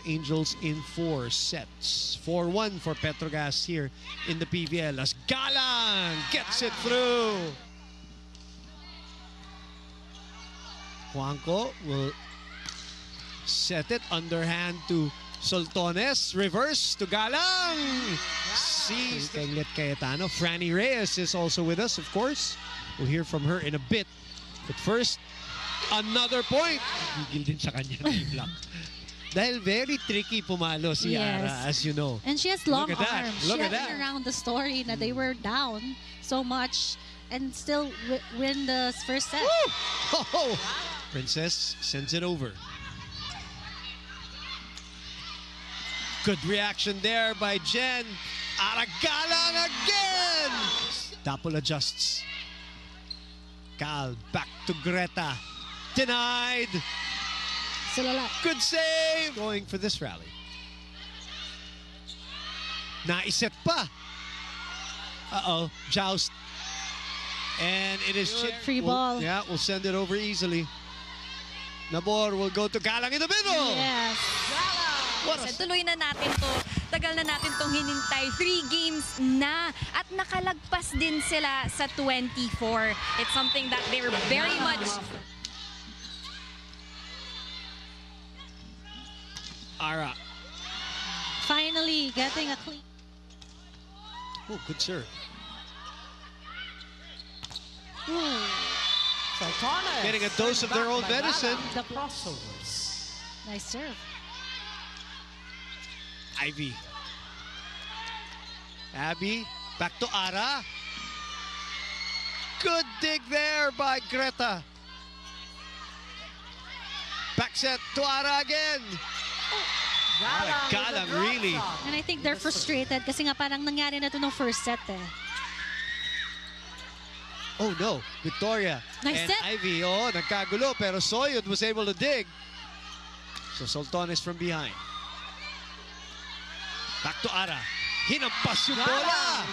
Angels in 4 sets. 4-1 for Petrogas here in the PVL as Galang gets it through. Juanco will set it underhand to Soltones. Reverse to Galang. Sees Keglet Cayetano. Franny Reyes is also with us, of course. We'll hear from her in a bit. But first, another point. Gigil din sa kanya ng block. Dahil very tricky pumalo si Ara, as you know. And she has long arms. Look she at that. around the story that they were down so much and still win the first set. Oh! Princess sends it over. Good reaction there by Jen. Ara Galang again! Dapol adjusts. Cal back to Greta. Denied. Good save! Going for this rally. Naiset pa. Uh-oh. Joust. And it is free ball. Yeah, we'll send it over easily. Nabor will go to Galang in the middle. Yes. Tuloy na natin to. Tagal na natin tong hinintay. 3 games na. At nakalagpas din sila sa 24. It's something that they're very much... Ara. Finally getting a clean. Oh, good serve. Getting a dose of their own medicine. The crossovers. Nice serve. Ivy. Abby. Back to Ara. Good dig there by Greta. Back set to Ara again. Galang really. And I think they're frustrated kasi nga parang nangyari na to nung first set eh. Oh no, Victoria Nice and set. Ivy, nagkagulo pero Soyud was able to dig. So Soltones from behind. Back to Ara. Hinampas yung bola.